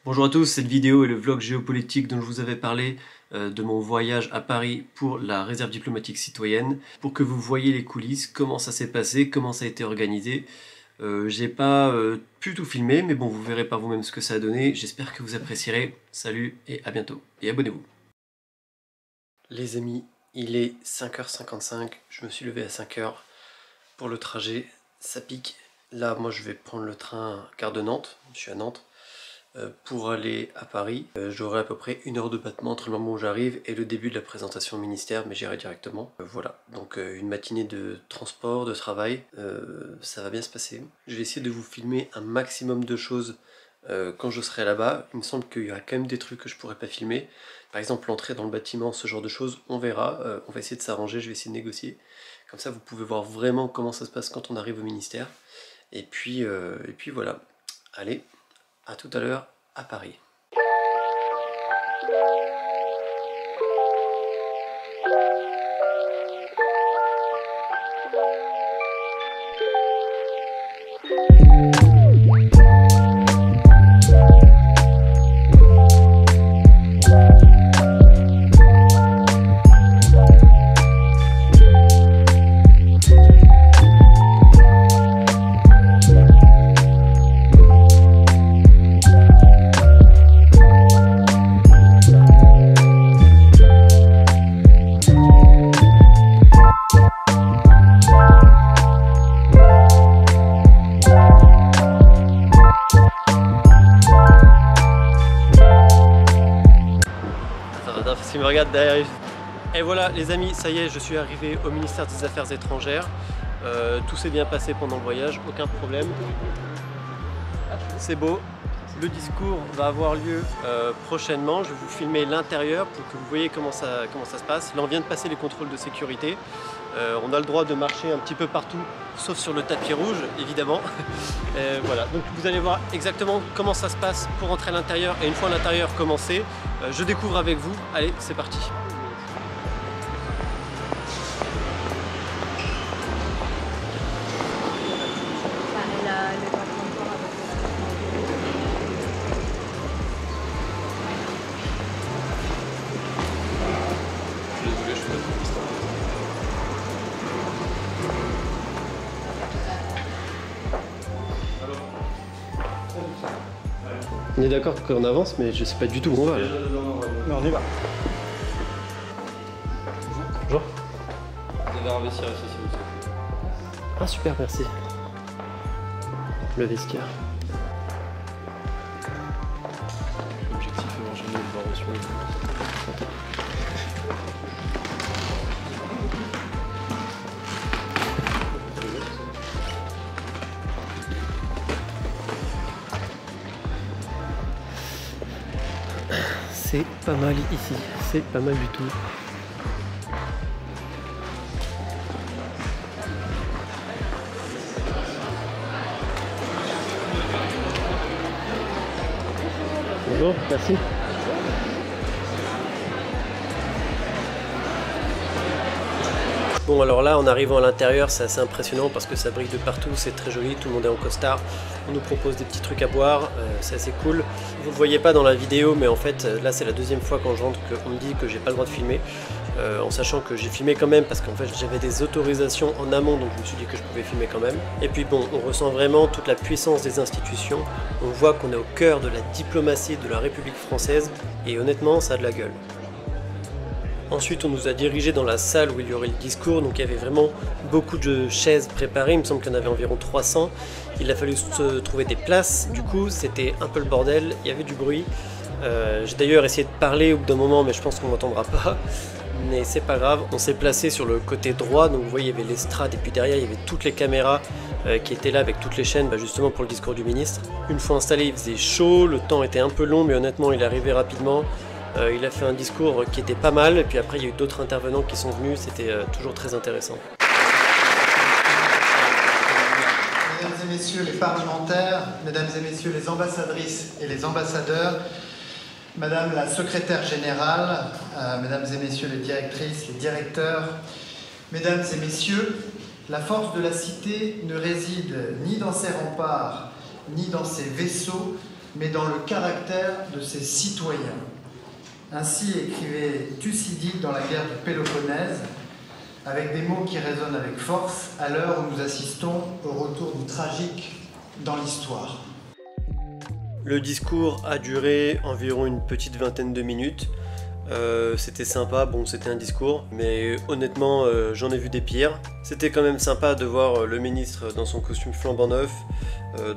Bonjour à tous, cette vidéo est le vlog géopolitique dont je vous avais parlé de mon voyage à Paris pour la réserve diplomatique citoyenne, pour que vous voyez les coulisses, comment ça s'est passé, comment ça a été organisé. J'ai pas pu tout filmer, mais bon, vous verrez par vous-même ce que ça a donné. J'espère que vous apprécierez. Salut et à bientôt. Et abonnez-vous. Les amis, il est 5h55, je me suis levé à 5h pour le trajet, ça pique. Là, moi je vais prendre le train gare de Nantes, je suis à Nantes. Pour aller à Paris, j'aurai à peu près 1 heure de battement entre le moment où j'arrive et le début de la présentation au ministère, mais j'irai directement. Voilà, donc une matinée de transport, de travail, ça va bien se passer. Je vais essayer de vous filmer un maximum de choses quand je serai là-bas. Il me semble qu'il y aura quand même des trucs que je pourrais pas filmer. Par exemple l'entrée dans le bâtiment, ce genre de choses, on verra. On va essayer de s'arranger, je vais essayer de négocier. Comme ça vous pouvez voir vraiment comment ça se passe quand on arrive au ministère. Et puis voilà, allez. A tout à l'heure à Paris. S'il me regarde derrière. Et voilà les amis, ça y est, je suis arrivé au ministère des Affaires étrangères. Tout s'est bien passé pendant le voyage, aucun problème. C'est beau. Le discours va avoir lieu prochainement. Je vais vous filmer l'intérieur pour que vous voyez comment ça se passe. Là on vient de passer les contrôles de sécurité. On a le droit de marcher un petit peu partout, sauf sur le tapis rouge, évidemment. Voilà, donc vous allez voir exactement comment ça se passe pour entrer à l'intérieur. Et une fois l'intérieur commencé, je découvre avec vous. Allez, c'est parti. On est d'accord qu'on avance, mais je sais pas du tout où on va là. Non, on y va. Bonjour. Vous avez un vestiaire ici si vous souhaitez. Ah super, merci. Le vestiaire. L'objectif est d'enchaîner le barreau sur le dos. C'est pas mal ici, c'est pas mal du tout. Bonjour, merci. Bon alors là en arrivant à l'intérieur c'est assez impressionnant parce que ça brille de partout, c'est très joli, tout le monde est en costard, on nous propose des petits trucs à boire, c'est assez cool. Vous ne le voyez pas dans la vidéo mais en fait là c'est la deuxième fois quand j'entre qu'on me dit que j'ai pas le droit de filmer, en sachant que j'ai filmé quand même parce qu'en fait j'avais des autorisations en amont donc je me suis dit que je pouvais filmer quand même. Et puis bon, on ressent vraiment toute la puissance des institutions, on voit qu'on est au cœur de la diplomatie de la République française et honnêtement ça a de la gueule. Ensuite, on nous a dirigés dans la salle où il y aurait le discours, donc il y avait vraiment beaucoup de chaises préparées, il me semble qu'il y en avait environ 300. Il a fallu se trouver des places, du coup c'était un peu le bordel, il y avait du bruit. J'ai d'ailleurs essayé de parler au bout d'un moment, mais je pense qu'on m'entendra pas. Mais c'est pas grave, on s'est placé sur le côté droit, donc vous voyez il y avait l'estrade et puis derrière il y avait toutes les caméras qui étaient là avec toutes les chaînes justement pour le discours du ministre. Une fois installé, il faisait chaud, le temps était un peu long, mais honnêtement il est arrivé rapidement. Il a fait un discours qui était pas mal, et puis après il y a eu d'autres intervenants qui sont venus, c'était toujours très intéressant. Mesdames et messieurs les parlementaires, mesdames et messieurs les ambassadrices et les ambassadeurs, madame la secrétaire générale, mesdames et messieurs les directrices, les directeurs, mesdames et messieurs, la force de la cité ne réside ni dans ses remparts, ni dans ses vaisseaux, mais dans le caractère de ses citoyens. Ainsi écrivait Thucydide dans la guerre du Péloponnèse, avec des mots qui résonnent avec force à l'heure où nous assistons au retour du tragique dans l'histoire. Le discours a duré environ une petite vingtaine de minutes. C'était sympa, bon c'était un discours, mais honnêtement j'en ai vu des pires. C'était quand même sympa de voir le ministre dans son costume flambant neuf,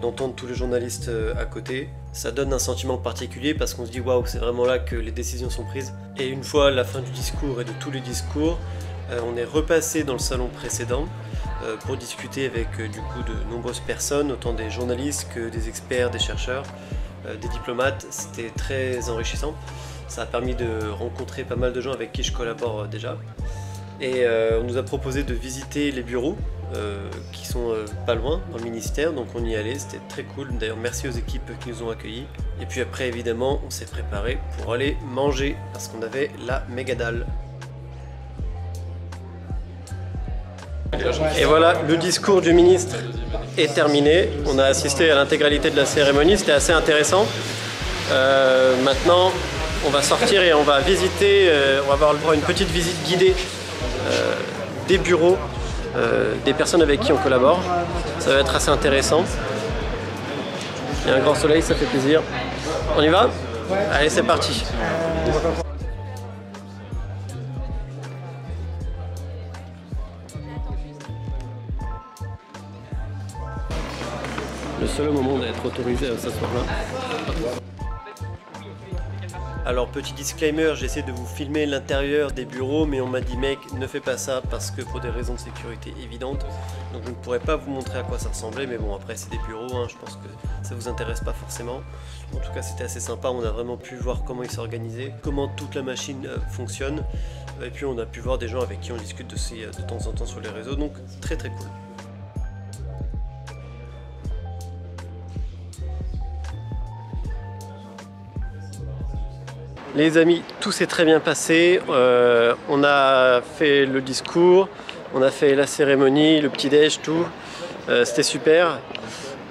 d'entendre tous les journalistes à côté. Ça donne un sentiment particulier parce qu'on se dit waouh, c'est vraiment là que les décisions sont prises. Et une fois la fin du discours et de tous les discours, on est repassé dans le salon précédent pour discuter avec du coup de nombreuses personnes, autant des journalistes que des experts, des chercheurs, des diplomates. C'était très enrichissant. Ça a permis de rencontrer pas mal de gens avec qui je collabore déjà. Et on nous a proposé de visiter les bureaux qui sont pas loin dans le ministère, donc on y allait, c'était très cool. D'ailleurs merci aux équipes qui nous ont accueillis. Et puis après évidemment on s'est préparé pour aller manger parce qu'on avait la méga dalle. Et voilà, le discours du ministre est terminé. On a assisté à l'intégralité de la cérémonie, c'était assez intéressant. Maintenant on va sortir et on va visiter, on va avoir le droit à une petite visite guidée des bureaux, des personnes avec qui on collabore. Ça va être assez intéressant. Il y a un grand soleil, ça fait plaisir. On y va? Allez, c'est parti. Le seul moment d'être autorisé à s'asseoir là. Alors petit disclaimer, j'essaie de vous filmer l'intérieur des bureaux, mais on m'a dit mec ne fais pas ça parce que pour des raisons de sécurité évidentes, donc je ne pourrais pas vous montrer à quoi ça ressemblait, mais bon après c'est des bureaux, hein, je pense que ça vous intéresse pas forcément. En tout cas c'était assez sympa, on a vraiment pu voir comment ils s'organisaient, comment toute la machine fonctionne, et puis on a pu voir des gens avec qui on discute de temps en temps sur les réseaux, donc très très cool. Les amis, tout s'est très bien passé, on a fait le discours, on a fait la cérémonie, le petit-déj, tout, c'était super.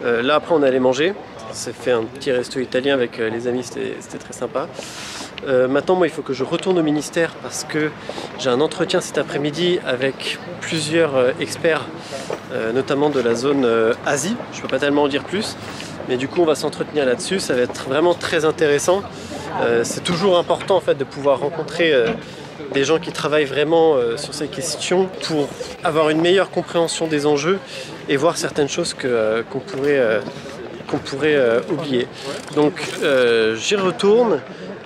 Là après on allait manger, on s'est fait un petit resto italien avec les amis, c'était très sympa. Maintenant moi il faut que je retourne au ministère parce que j'ai un entretien cet après-midi avec plusieurs experts, notamment de la zone Asie, je peux pas tellement en dire plus. Mais du coup on va s'entretenir là-dessus, ça va être vraiment très intéressant. C'est toujours important en fait de pouvoir rencontrer des gens qui travaillent vraiment sur ces questions pour avoir une meilleure compréhension des enjeux et voir certaines choses qu'on pourrait oublier. Donc j'y retourne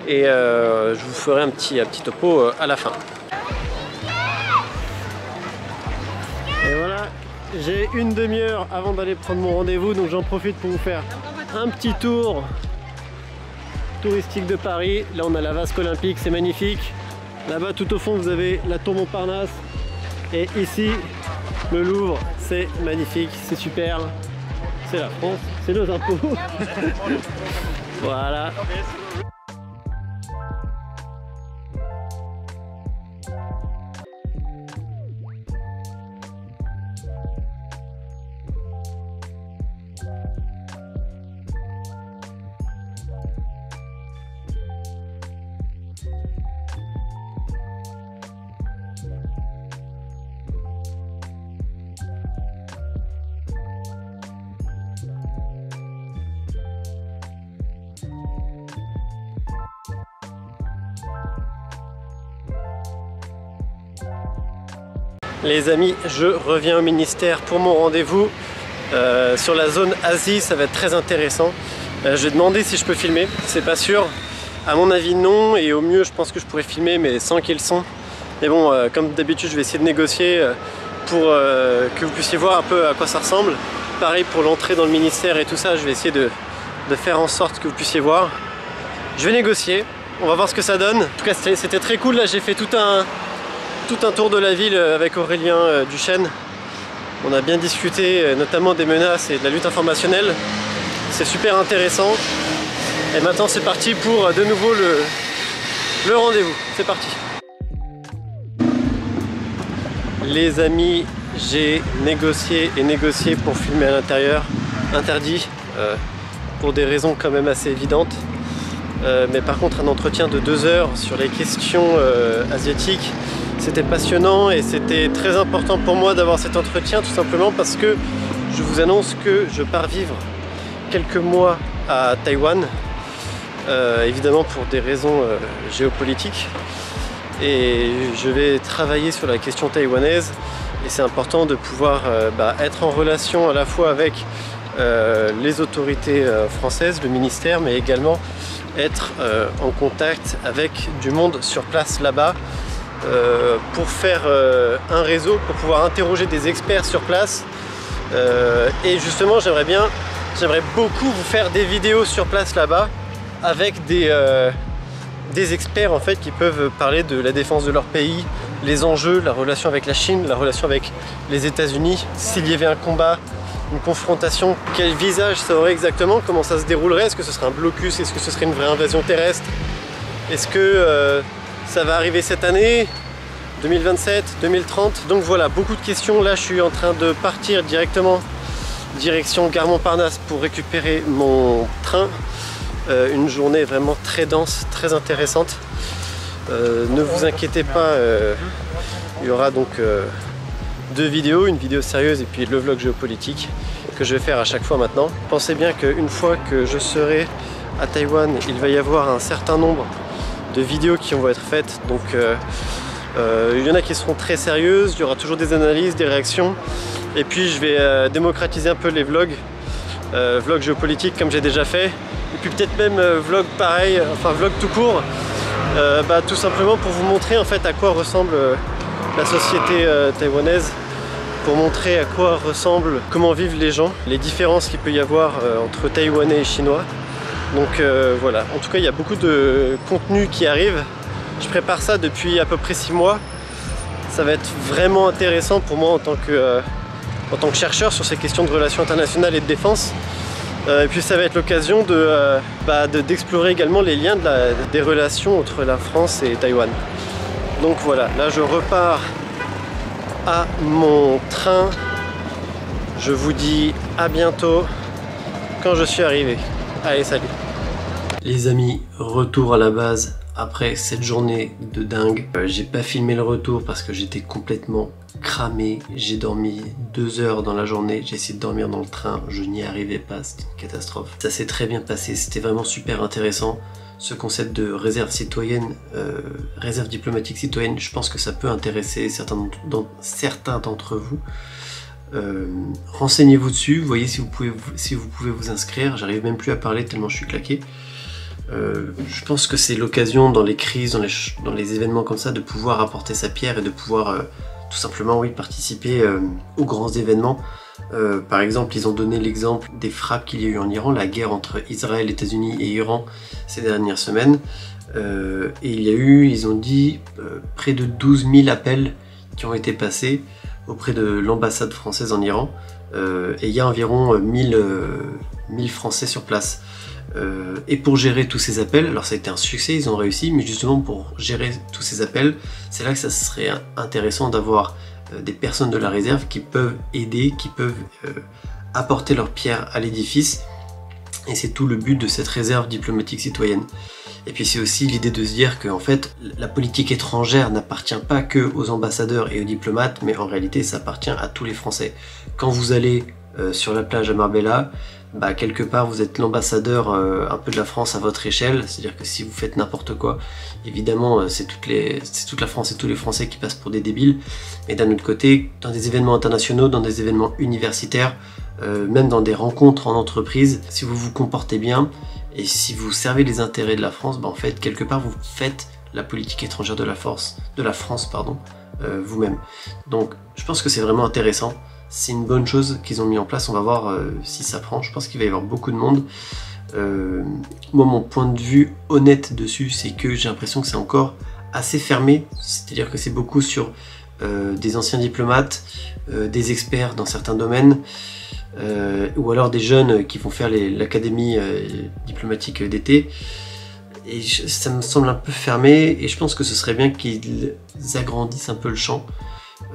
et je vous ferai un petit topo à la fin. Et voilà, j'ai une demi-heure avant d'aller prendre mon rendez-vous, donc j'en profite pour vous faire un petit tour touristique de Paris. Là on a la vasque olympique, c'est magnifique. Là-bas tout au fond vous avez la tour Montparnasse. Et ici le Louvre, c'est magnifique, c'est super. C'est la France, c'est nos impôts. Voilà. Les amis, je reviens au ministère pour mon rendez-vous sur la zone Asie, ça va être très intéressant. Je vais demander si je peux filmer, c'est pas sûr. À mon avis non, et au mieux je pense que je pourrais filmer mais sans qu'il y ait le son. Mais bon, comme d'habitude je vais essayer de négocier pour que vous puissiez voir un peu à quoi ça ressemble. Pareil pour l'entrée dans le ministère et tout ça, je vais essayer de faire en sorte que vous puissiez voir. Je vais négocier, on va voir ce que ça donne. En tout cas c'était très cool, là j'ai fait tout un tour de la ville avec Aurélien Duchesne. On a bien discuté notamment des menaces et de la lutte informationnelle. C'est super intéressant. Et maintenant c'est parti pour de nouveau le rendez-vous. C'est parti. Les amis, j'ai négocié pour filmer à l'intérieur. Interdit. pour des raisons quand même assez évidentes. Mais par contre un entretien de 2 heures sur les questions asiatiques, c'était passionnant et c'était très important pour moi d'avoir cet entretien, tout simplement parce que je vous annonce que je pars vivre quelques mois à Taïwan, évidemment pour des raisons géopolitiques, et je vais travailler sur la question taïwanaise, et c'est important de pouvoir être en relation à la fois avec les autorités françaises, le ministère, mais également être en contact avec du monde sur place là-bas pour faire un réseau, pour pouvoir interroger des experts sur place. Et justement j'aimerais beaucoup vous faire des vidéos sur place là-bas avec des experts en fait qui peuvent parler de la défense de leur pays, les enjeux, la relation avec la Chine, la relation avec les États-Unis, s'il y avait un combat, une confrontation, quel visage ça aurait exactement, comment ça se déroulerait, est-ce que ce serait un blocus, est-ce que ce serait une vraie invasion terrestre, est-ce que ça va arriver cette année, 2027, 2030, donc voilà, beaucoup de questions. Là je suis en train de partir directement direction Gare Montparnasse pour récupérer mon train, une journée vraiment très dense, très intéressante. Ne vous inquiétez pas, il y aura donc 2 vidéos, une vidéo sérieuse et puis le vlog géopolitique que je vais faire à chaque fois maintenant. Pensez bien qu'une fois que je serai à Taïwan, il va y avoir un certain nombre de vidéos qui vont être faites, donc il y en a qui seront très sérieuses, il y aura toujours des analyses, des réactions, et puis je vais démocratiser un peu les vlogs, vlog géopolitique comme j'ai déjà fait, et puis peut-être même vlog pareil, enfin vlog tout court, tout simplement pour vous montrer en fait à quoi ressemble la société taïwanaise, pour montrer à quoi ressemble, comment vivent les gens, les différences qu'il peut y avoir entre taïwanais et chinois. Donc voilà, en tout cas il y a beaucoup de contenu qui arrive. Je prépare ça depuis à peu près 6 mois. Ça va être vraiment intéressant pour moi en tant que chercheur sur ces questions de relations internationales et de défense. Et puis ça va être l'occasion d'explorer également les liens des relations entre la France et Taïwan. Donc voilà, là je repars à mon train. Je vous dis à bientôt quand je suis arrivé. Allez, salut. Les amis, retour à la base après cette journée de dingue. J'ai pas filmé le retour parce que j'étais complètement cramé. J'ai dormi 2 heures dans la journée, j'ai essayé de dormir dans le train, je n'y arrivais pas, c'était une catastrophe. Ça s'est très bien passé, c'était vraiment super intéressant. Ce concept de réserve citoyenne, réserve diplomatique citoyenne, je pense que ça peut intéresser certains d'entre vous. Renseignez-vous dessus, voyez si vous pouvez vous inscrire. J'arrive même plus à parler tellement je suis claqué. Je pense que c'est l'occasion dans les crises, dans les événements comme ça, de pouvoir apporter sa pierre et de pouvoir tout simplement participer aux grands événements. Par exemple, ils ont donné l'exemple des frappes qu'il y a eu en Iran, la guerre entre Israël, États-Unis et Iran ces dernières semaines. Et il y a eu, ils ont dit, près de 12 000 appels qui ont été passés auprès de l'ambassade française en Iran. Et il y a environ 1000 Français sur place. Et pour gérer tous ces appels, alors ça a été un succès, ils ont réussi, mais justement pour gérer tous ces appels, c'est là que ça serait intéressant d'avoir des personnes de la réserve qui peuvent aider, qui peuvent apporter leur pierre à l'édifice, et c'est tout le but de cette réserve diplomatique citoyenne. Et puis c'est aussi l'idée de se dire que en fait, la politique étrangère n'appartient pas que aux ambassadeurs et aux diplomates, mais en réalité ça appartient à tous les Français. Quand vous allez sur la plage à Marbella, quelque part vous êtes l'ambassadeur un peu de la France à votre échelle, c'est-à-dire que si vous faites n'importe quoi, évidemment c'est toute la France et tous les Français qui passent pour des débiles, mais d'un autre côté, dans des événements internationaux, dans des événements universitaires, même dans des rencontres en entreprise, si vous vous comportez bien et si vous servez les intérêts de la France, en fait quelque part vous faites la politique étrangère de la France vous-même. Donc je pense que c'est vraiment intéressant. C'est une bonne chose qu'ils ont mis en place, on va voir si ça prend, je pense qu'il va y avoir beaucoup de monde. Moi mon point de vue honnête dessus, c'est que j'ai l'impression que c'est encore assez fermé, c'est-à-dire que c'est beaucoup sur des anciens diplomates, des experts dans certains domaines, ou alors des jeunes qui vont faire l'académie diplomatique d'été. Et ça me semble un peu fermé, et je pense que ce serait bien qu'ils agrandissent un peu le champ.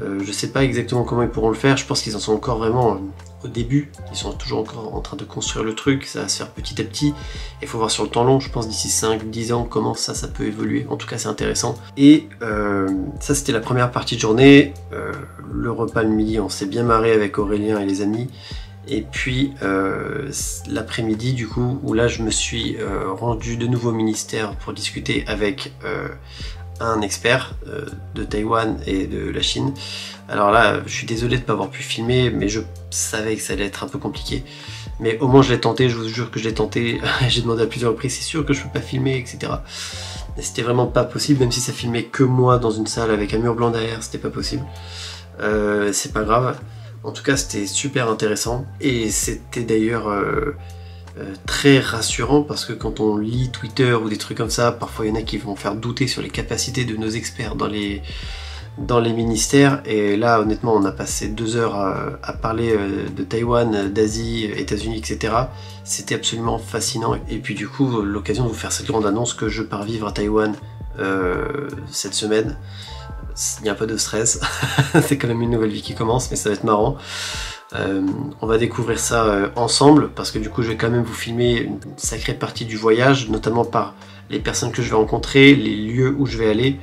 Je sais pas exactement comment ils pourront le faire, je pense qu'ils en sont encore vraiment au début, ils sont toujours encore en train de construire le truc, ça va se faire petit à petit, il faut voir sur le temps long, je pense d'ici 5-10 ans comment ça peut évoluer, en tout cas c'est intéressant. Et ça c'était la première partie de journée, le repas le midi on s'est bien marré avec Aurélien et les amis, et puis l'après-midi du coup, où là je me suis rendu de nouveau au ministère pour discuter avec un expert de Taïwan et de la Chine. Alors là, je suis désolé de ne pas avoir pu filmer, mais je savais que ça allait être un peu compliqué. Mais au moins je l'ai tenté, je vous jure que je l'ai tenté. J'ai demandé à plusieurs reprises, c'est sûr que je peux pas filmer, etc. Mais c'était vraiment pas possible, même si ça filmait que moi dans une salle avec un mur blanc derrière, c'était pas possible. C'est pas grave. En tout cas, c'était super intéressant. Et c'était d'ailleurs très rassurant parce que quand on lit Twitter ou des trucs comme ça, parfois il y en a qui vont faire douter sur les capacités de nos experts dans les ministères, et là honnêtement on a passé 2 heures à parler de Taïwan, d'Asie, États-Unis, etc. C'était absolument fascinant, et puis du coup l'occasion de vous faire cette grande annonce que je pars vivre à Taïwan cette semaine. Il y a un peu de stress, c'est quand même une nouvelle vie qui commence, mais ça va être marrant. On va découvrir ça ensemble, parce que du coup je vais quand même vous filmer une sacrée partie du voyage, notamment par les personnes que je vais rencontrer, les lieux où je vais aller,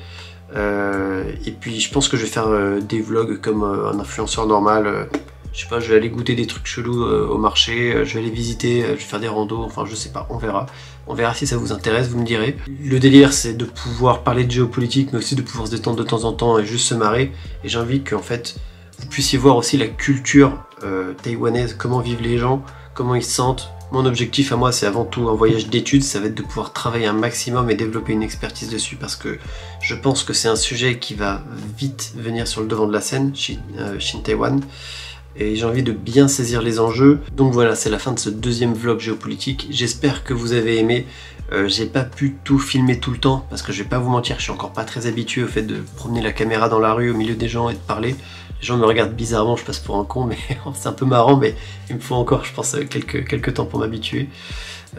et puis je pense que je vais faire des vlogs comme un influenceur normal. Je sais pas, je vais aller goûter des trucs chelous au marché, je vais aller visiter, je vais faire des randos, enfin je sais pas, on verra. On verra si ça vous intéresse, vous me direz. Le délire c'est de pouvoir parler de géopolitique, mais aussi de pouvoir se détendre de temps en temps et juste se marrer, et j'ai envie qu'en fait vous puissiez voir aussi la culture taïwanaise, comment vivent les gens, comment ils se sentent. Mon objectif à moi c'est avant tout un voyage d'études, ça va être de pouvoir travailler un maximum et développer une expertise dessus, parce que je pense que c'est un sujet qui va vite venir sur le devant de la scène, Chine-Taïwan, et j'ai envie de bien saisir les enjeux. Donc voilà, c'est la fin de ce deuxième vlog géopolitique, j'espère que vous avez aimé. J'ai pas pu tout filmer tout le temps, parce que je vais pas vous mentir, je suis encore pas très habitué au fait de promener la caméra dans la rue au milieu des gens et de parler. Les gens me regardent bizarrement, je passe pour un con, mais c'est un peu marrant, mais il me faut encore, je pense, quelques temps pour m'habituer.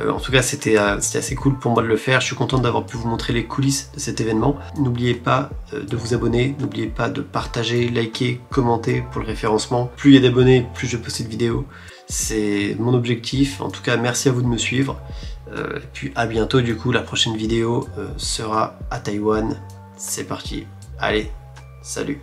En tout cas, c'était assez cool pour moi de le faire. Je suis content d'avoir pu vous montrer les coulisses de cet événement. N'oubliez pas de vous abonner, n'oubliez pas de partager, liker, commenter pour le référencement. Plus il y a d'abonnés, plus je poste de vidéos. C'est mon objectif. En tout cas, merci à vous de me suivre. Et puis à bientôt, du coup, la prochaine vidéo sera à Taïwan. C'est parti. Allez, salut.